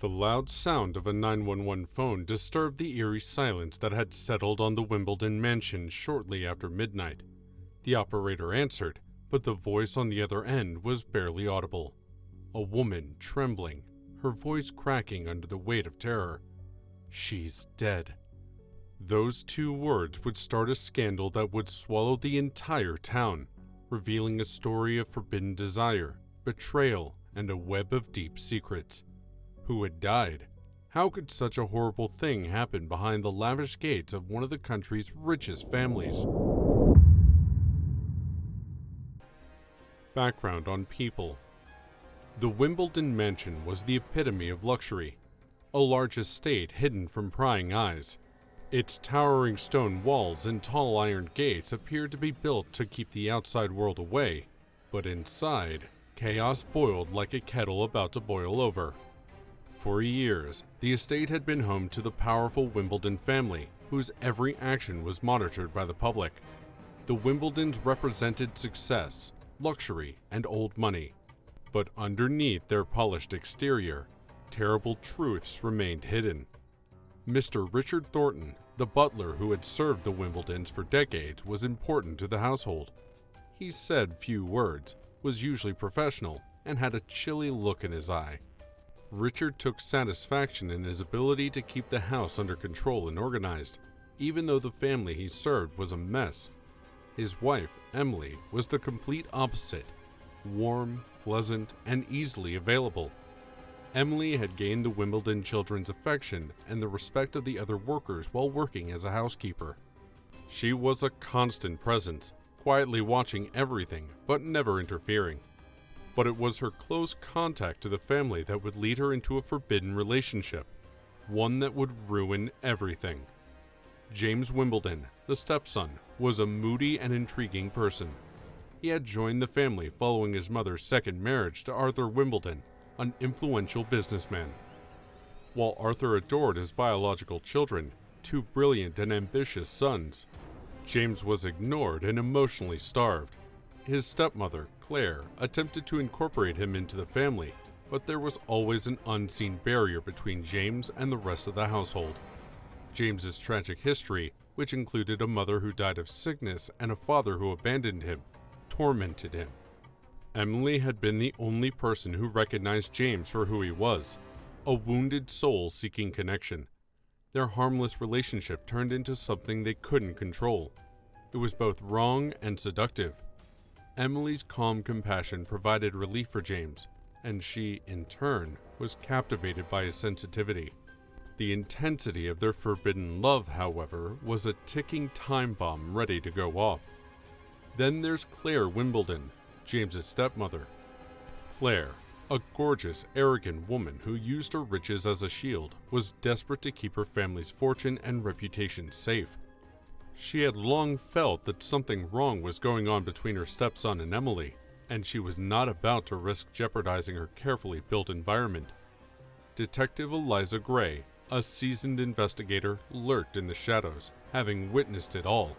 The loud sound of a 911 phone disturbed the eerie silence that had settled on the Wimbledon Mansion shortly after midnight. The operator answered, but the voice on the other end was barely audible. A woman trembling, her voice cracking under the weight of terror. "She's dead." Those two words would start a scandal that would swallow the entire town, revealing a story of forbidden desire, betrayal, and a web of deep secrets. Who had died? How could such a horrible thing happen behind the lavish gates of one of the country's richest families? Background on people. The Wimbledon Mansion was the epitome of luxury, a large estate hidden from prying eyes. Its towering stone walls and tall iron gates appeared to be built to keep the outside world away, but inside, chaos boiled like a kettle about to boil over. For years, the estate had been home to the powerful Wimbledon family, whose every action was monitored by the public. The Wimbledons represented success, luxury, and old money. But underneath their polished exterior, terrible truths remained hidden. Mr. Richard Thornton, the butler who had served the Wimbledons for decades, was important to the household. He said few words, was usually professional, and had a chilly look in his eye. Richard took satisfaction in his ability to keep the house under control and organized, even though the family he served was a mess. His wife, Emily, was the complete opposite, warm, pleasant, and easily available. Emily had gained the Wimbledon children's affection and the respect of the other workers while working as a housekeeper. She was a constant presence, quietly watching everything, but never interfering. But it was her close contact to the family that would lead her into a forbidden relationship, one that would ruin everything. James Wimbledon, the stepson, was a moody and intriguing person. He had joined the family following his mother's second marriage to Arthur Wimbledon, an influential businessman. While Arthur adored his biological children, two brilliant and ambitious sons, James was ignored and emotionally starved. His stepmother, Claire, attempted to incorporate him into the family, but there was always an unseen barrier between James and the rest of the household. James's tragic history, which included a mother who died of sickness and a father who abandoned him, tormented him. Emily had been the only person who recognized James for who he was, a wounded soul seeking connection. Their harmless relationship turned into something they couldn't control. It was both wrong and seductive. Emily's calm compassion provided relief for James, and she, in turn, was captivated by his sensitivity. The intensity of their forbidden love, however, was a ticking time bomb ready to go off. Then there's Claire Wimbledon, James's stepmother. Claire, a gorgeous, arrogant woman who used her riches as a shield, was desperate to keep her family's fortune and reputation safe. She had long felt that something wrong was going on between her stepson and Emily, and she was not about to risk jeopardizing her carefully built environment. Detective Eliza Gray, a seasoned investigator, lurked in the shadows, having witnessed it all.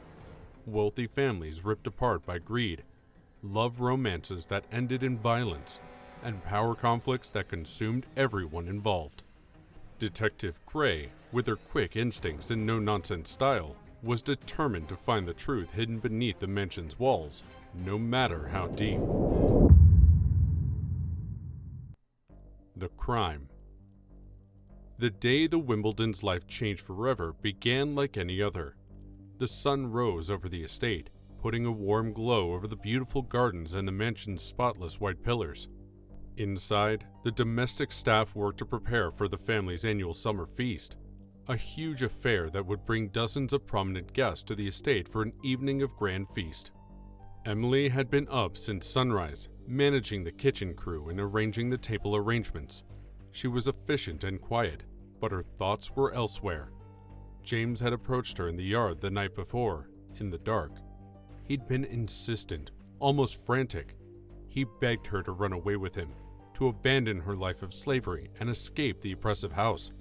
Wealthy families ripped apart by greed, love romances that ended in violence, and power conflicts that consumed everyone involved. Detective Gray, with her quick instincts and no-nonsense style, was determined to find the truth hidden beneath the mansion's walls, no matter how deep. The crime. The day the Wimbledons' life changed forever began like any other. The sun rose over the estate, putting a warm glow over the beautiful gardens and the mansion's spotless white pillars. Inside, the domestic staff worked to prepare for the family's annual summer feast, a huge affair that would bring dozens of prominent guests to the estate for an evening of grand feast. Emily had been up since sunrise, managing the kitchen crew and arranging the table arrangements. She was efficient and quiet, but her thoughts were elsewhere. James had approached her in the yard the night before, in the dark. He'd been insistent, almost frantic. He begged her to run away with him, to abandon her life of slavery and escape the oppressive house.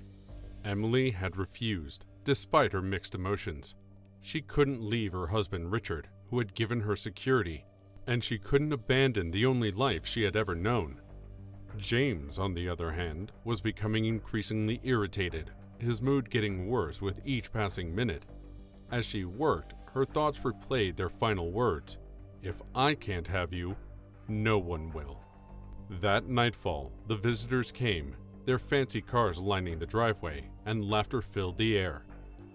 Emily had refused, despite her mixed emotions. She couldn't leave her husband Richard, who had given her security, and she couldn't abandon the only life she had ever known. James, on the other hand, was becoming increasingly irritated, his mood getting worse with each passing minute. As she worked, her thoughts replayed their final words: "If I can't have you, no one will." That nightfall, the visitors came, their fancy cars lining the driveway, and laughter filled the air.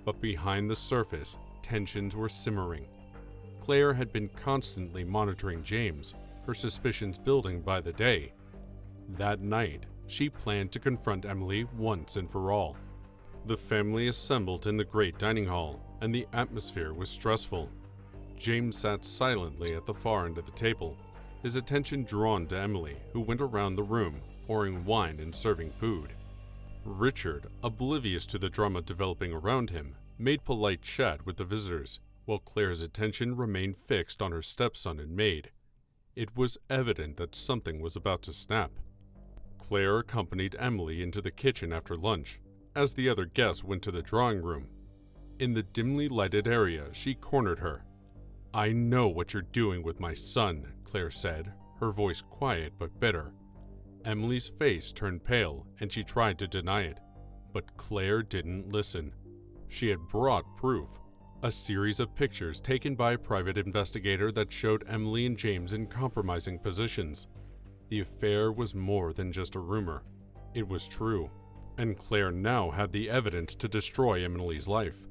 But behind the surface, tensions were simmering. Claire had been constantly monitoring James, her suspicions building by the day. That night, she planned to confront Emily once and for all. The family assembled in the great dining hall, and the atmosphere was stressful. James sat silently at the far end of the table, his attention drawn to Emily, who went around the room, pouring wine and serving food. Richard, oblivious to the drama developing around him, made polite chat with the visitors, while Claire's attention remained fixed on her stepson and maid. It was evident that something was about to snap. Claire accompanied Emily into the kitchen after lunch, as the other guests went to the drawing room. In the dimly lighted area, she cornered her. "I know what you're doing with my son," Claire said, her voice quiet but bitter. Emily's face turned pale, and she tried to deny it, but Claire didn't listen. She had brought proof, a series of pictures taken by a private investigator that showed Emily and James in compromising positions. The affair was more than just a rumor. It was true, and Claire now had the evidence to destroy Emily's life.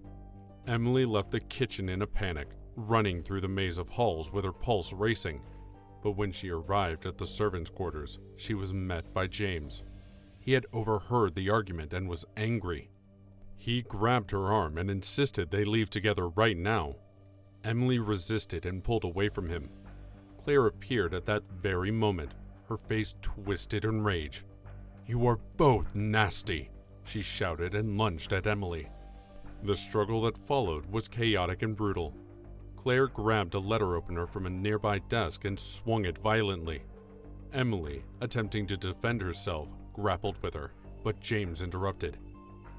Emily left the kitchen in a panic, running through the maze of halls with her pulse racing. But when she arrived at the servants' quarters, she was met by James. He had overheard the argument and was angry. He grabbed her arm and insisted they leave together right now. Emily resisted and pulled away from him. Claire appeared at that very moment, her face twisted in rage. "You are both nasty," she shouted and lunged at Emily. The struggle that followed was chaotic and brutal. Claire grabbed a letter opener from a nearby desk and swung it violently. Emily, attempting to defend herself, grappled with her, but James interrupted.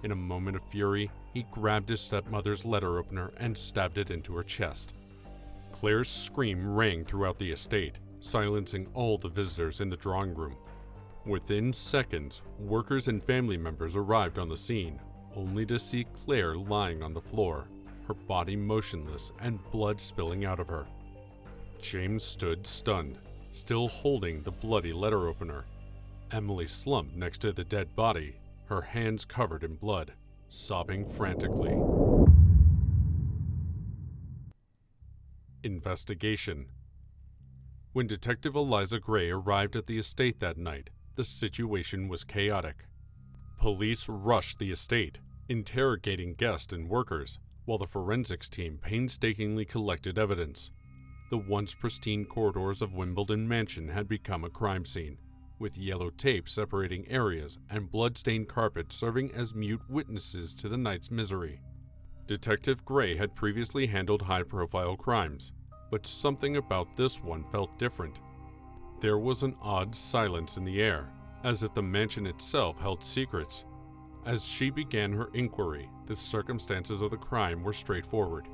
In a moment of fury, he grabbed his stepmother's letter opener and stabbed it into her chest. Claire's scream rang throughout the estate, silencing all the visitors in the drawing room. Within seconds, workers and family members arrived on the scene, only to see Claire lying on the floor, her body motionless and blood spilling out of her. James stood stunned, still holding the bloody letter opener. Emily slumped next to the dead body, her hands covered in blood, sobbing frantically. Investigation. When Detective Eliza Gray arrived at the estate that night, the situation was chaotic. Police rushed the estate, interrogating guests and workers, while the forensics team painstakingly collected evidence. The once pristine corridors of Wimbledon Mansion had become a crime scene, with yellow tape separating areas and blood-stained carpet serving as mute witnesses to the night's misery. Detective Gray had previously handled high-profile crimes, but something about this one felt different. There was an odd silence in the air, as if the mansion itself held secrets. As she began her inquiry, the circumstances of the crime were straightforward.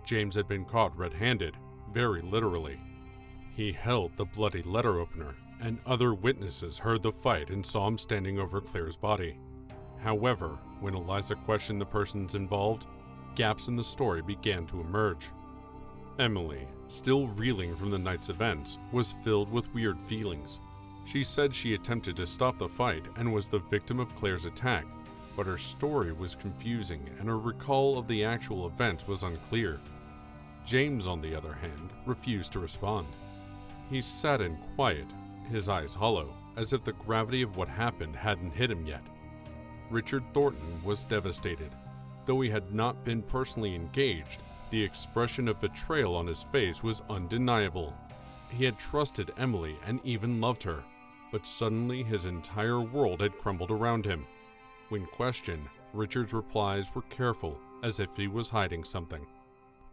James had been caught red-handed, very literally. He held the bloody letter opener, and other witnesses heard the fight and saw him standing over Claire's body. However, when Eliza questioned the persons involved, gaps in the story began to emerge. Emily, still reeling from the night's events, was filled with weird feelings. She said she attempted to stop the fight and was the victim of Claire's attack, but her story was confusing and her recall of the actual events was unclear. James, on the other hand, refused to respond. He sat in quiet, his eyes hollow, as if the gravity of what happened hadn't hit him yet. Richard Thornton was devastated. Though he had not been personally engaged, the expression of betrayal on his face was undeniable. He had trusted Emily and even loved her, but suddenly his entire world had crumbled around him. When questioned, Richard's replies were careful, as if he was hiding something.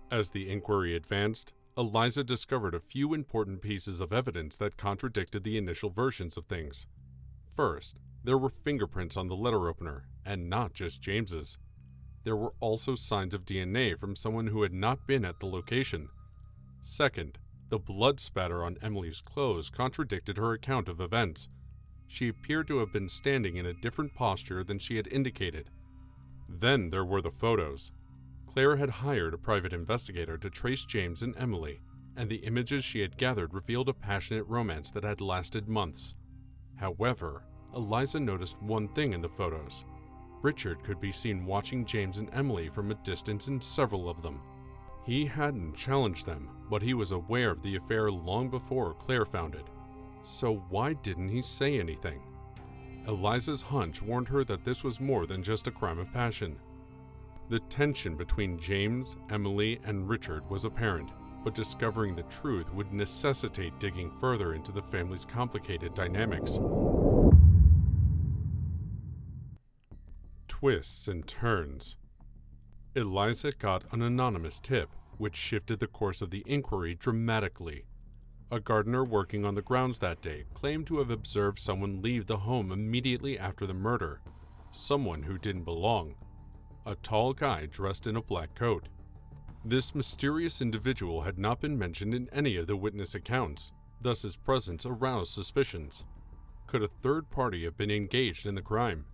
As the inquiry advanced, Eliza discovered a few important pieces of evidence that contradicted the initial versions of things. First, there were fingerprints on the letter opener, and not just James's. There were also signs of DNA from someone who had not been at the location. Second, the blood spatter on Emily's clothes contradicted her account of events. she appeared to have been standing in a different posture than she had indicated. Then there were the photos. Claire had hired a private investigator to trace James and Emily, and the images she had gathered revealed a passionate romance that had lasted months. However, Eliza noticed one thing in the photos. Richard could be seen watching James and Emily from a distance in several of them. He hadn't challenged them, but he was aware of the affair long before Claire found it. So why didn't he say anything? Eliza's hunch warned her that this was more than just a crime of passion. The tension between James, Emily, and Richard was apparent, but discovering the truth would necessitate digging further into the family's complicated dynamics. Twists and turns. Eliza got an anonymous tip, which shifted the course of the inquiry dramatically. A gardener working on the grounds that day claimed to have observed someone leave the home immediately after the murder. Someone who didn't belong. A tall guy dressed in a black coat. This mysterious individual had not been mentioned in any of the witness accounts, thus his presence aroused suspicions. Could a third party have been engaged in the crime?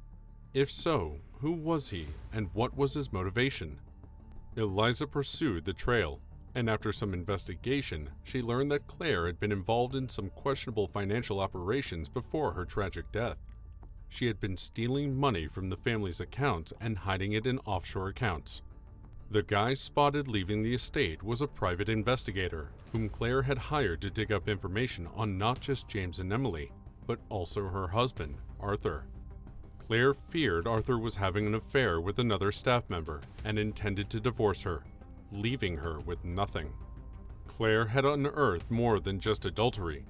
If so, who was he, and what was his motivation? Eliza pursued the trail, and after some investigation, she learned that Claire had been involved in some questionable financial operations before her tragic death. She had been stealing money from the family's accounts and hiding it in offshore accounts. The guy spotted leaving the estate was a private investigator, whom Claire had hired to dig up information on not just James and Emily, but also her husband, Arthur. Claire feared Arthur was having an affair with another staff member and intended to divorce her, leaving her with nothing. Claire had unearthed more than just adultery.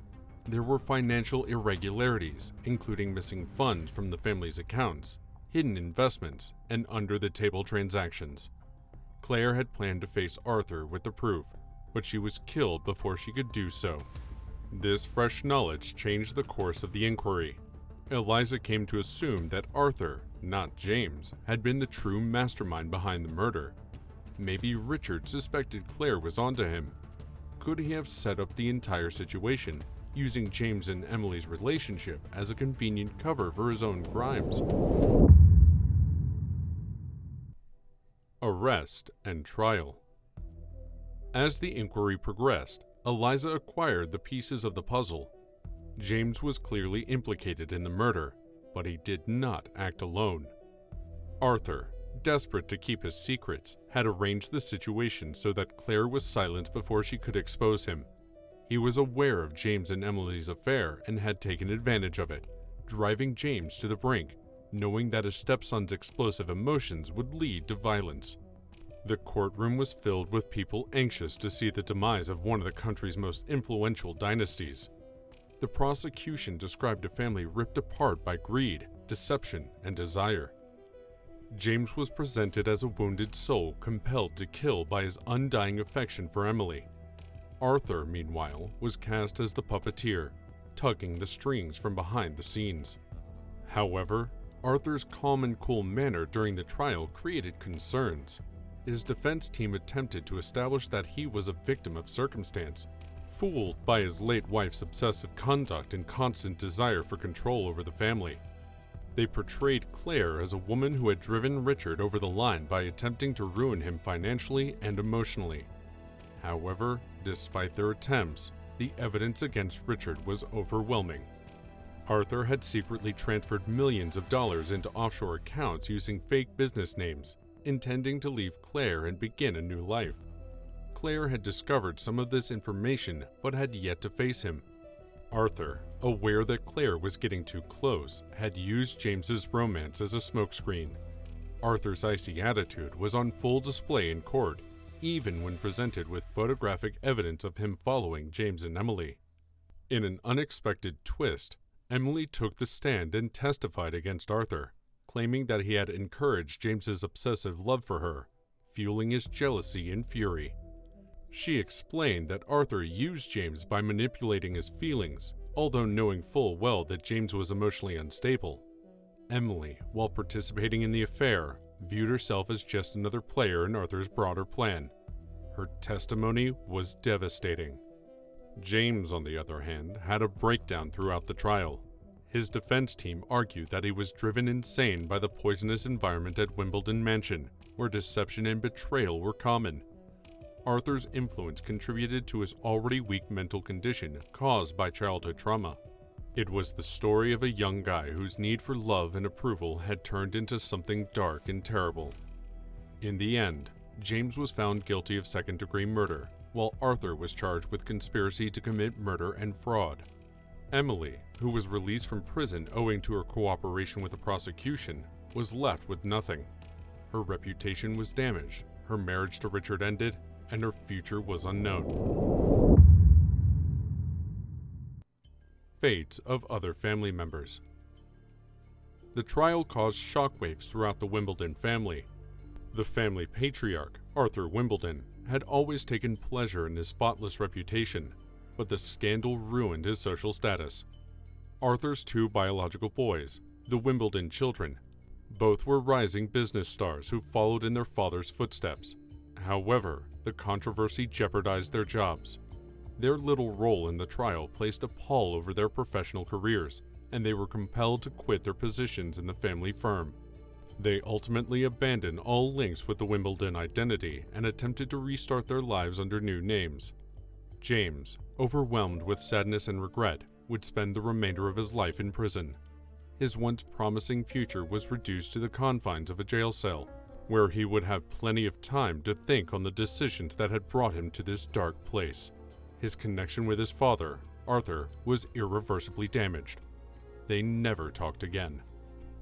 There were financial irregularities, including missing funds from the family's accounts, hidden investments, and under-the-table transactions. Claire had planned to face Arthur with the proof, but she was killed before she could do so. This fresh knowledge changed the course of the inquiry. Eliza came to assume that Arthur, not James, had been the true mastermind behind the murder. Maybe Richard suspected Claire was onto him. Could he have set up the entire situation, using James and Emily's relationship as a convenient cover for his own crimes? Arrest and trial. As the inquiry progressed, Eliza acquired the pieces of the puzzle. James was clearly implicated in the murder, but he did not act alone. Arthur, desperate to keep his secrets, had arranged the situation so that Claire was silent before she could expose him. He was aware of James and Emily's affair and had taken advantage of it, driving James to the brink, knowing that his stepson's explosive emotions would lead to violence. The courtroom was filled with people anxious to see the demise of one of the country's most influential dynasties. The prosecution described a family ripped apart by greed, deception, and desire. James was presented as a wounded soul compelled to kill by his undying affection for Emily. Arthur, meanwhile, was cast as the puppeteer, tugging the strings from behind the scenes. However, Arthur's calm and cool manner during the trial created concerns. His defense team attempted to establish that he was a victim of circumstance, fooled by his late wife's obsessive conduct and constant desire for control over the family. They portrayed Claire as a woman who had driven Richard over the line by attempting to ruin him financially and emotionally. However, despite their attempts, the evidence against Richard was overwhelming. Arthur had secretly transferred millions of dollars into offshore accounts using fake business names, intending to leave Claire and begin a new life. Claire had discovered some of this information but had yet to face him. Arthur, aware that Claire was getting too close, had used James's romance as a smokescreen. Arthur's icy attitude was on full display in court, even when presented with photographic evidence of him following James and Emily. In an unexpected twist, Emily took the stand and testified against Arthur, claiming that he had encouraged James's obsessive love for her, fueling his jealousy and fury. She explained that Arthur used James by manipulating his feelings, although knowing full well that James was emotionally unstable. Emily, while participating in the affair, viewed herself as just another player in Arthur's broader plan. Her testimony was devastating. James, on the other hand, had a breakdown throughout the trial. His defense team argued that he was driven insane by the poisonous environment at Wimbledon Mansion, where deception and betrayal were common. Arthur's influence contributed to his already weak mental condition caused by childhood trauma. It was the story of a young guy whose need for love and approval had turned into something dark and terrible. In the end, James was found guilty of second-degree murder, while Arthur was charged with conspiracy to commit murder and fraud. Emily, who was released from prison owing to her cooperation with the prosecution, was left with nothing. Her reputation was damaged, her marriage to Richard ended, and her future was unknown. Fates of other family members. The trial caused shockwaves throughout the Wimbledon family. The family patriarch, Arthur Wimbledon, had always taken pleasure in his spotless reputation, but the scandal ruined his social status. Arthur's two biological boys, the Wimbledon children, both were rising business stars who followed in their father's footsteps. However, the controversy jeopardized their jobs. Their little role in the trial placed a pall over their professional careers, and they were compelled to quit their positions in the family firm. They ultimately abandoned all links with the Wimbledon identity and attempted to restart their lives under new names. James, overwhelmed with sadness and regret, would spend the remainder of his life in prison. His once promising future was reduced to the confines of a jail cell, where he would have plenty of time to think on the decisions that had brought him to this dark place. His connection with his father, Arthur, was irreversibly damaged. They never talked again.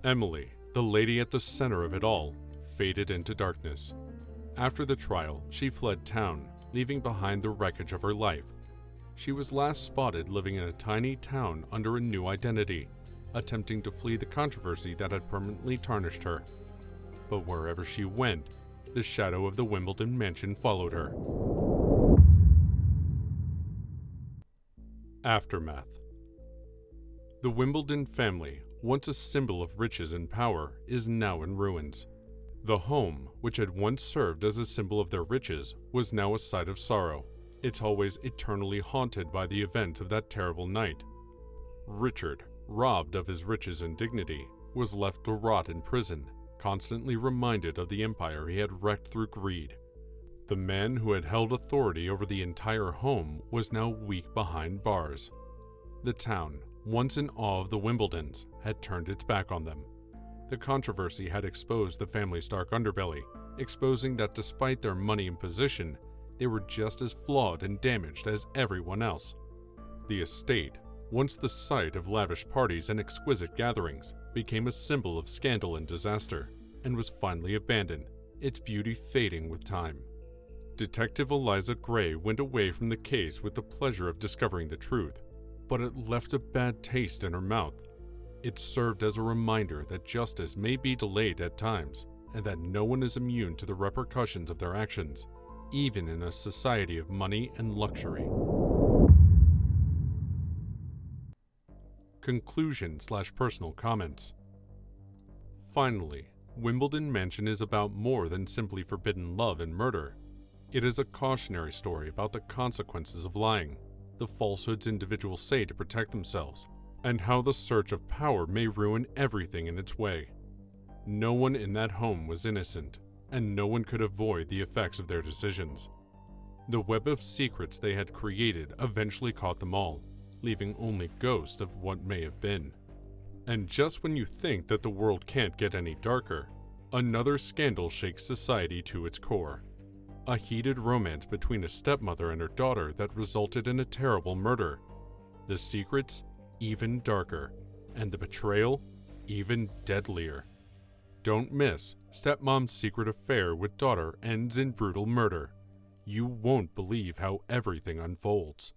Emily, the lady at the center of it all, faded into darkness. After the trial, she fled town, leaving behind the wreckage of her life. She was last spotted living in a tiny town under a new identity, attempting to flee the controversy that had permanently tarnished her. But wherever she went, the shadow of the Wimbledon Mansion followed her. Aftermath. The Wimbledon family, once a symbol of riches and power, is now in ruins. The home, which had once served as a symbol of their riches, was now a site of sorrow, its hallways eternally haunted by the event of that terrible night. Richard, robbed of his riches and dignity, was left to rot in prison, constantly reminded of the empire he had wrecked through greed. The man who had held authority over the entire home was now weak behind bars. The town, once in awe of the Wimbledons, had turned its back on them. The controversy had exposed the family's dark underbelly, exposing that despite their money and position, they were just as flawed and damaged as everyone else. The estate, once the site of lavish parties and exquisite gatherings, became a symbol of scandal and disaster, and was finally abandoned, its beauty fading with time. Detective Eliza Gray went away from the case with the pleasure of discovering the truth, but it left a bad taste in her mouth. It served as a reminder that justice may be delayed at times, and that no one is immune to the repercussions of their actions, even in a society of money and luxury. Conclusion/personal comments. Finally, Wimbledon Mansion is about more than simply forbidden love and murder. It is a cautionary story about the consequences of lying, the falsehoods individuals say to protect themselves, and how the search of power may ruin everything in its way. No one in that home was innocent, and no one could avoid the effects of their decisions. The web of secrets they had created eventually caught them all, leaving only ghosts of what may have been. And just when you think that the world can't get any darker, another scandal shakes society to its core. A heated romance between a stepmother and her daughter that resulted in a terrible murder. The secrets, even darker, and the betrayal, even deadlier. Don't miss Stepmom's secret affair with daughter ends in brutal murder. You won't believe how everything unfolds.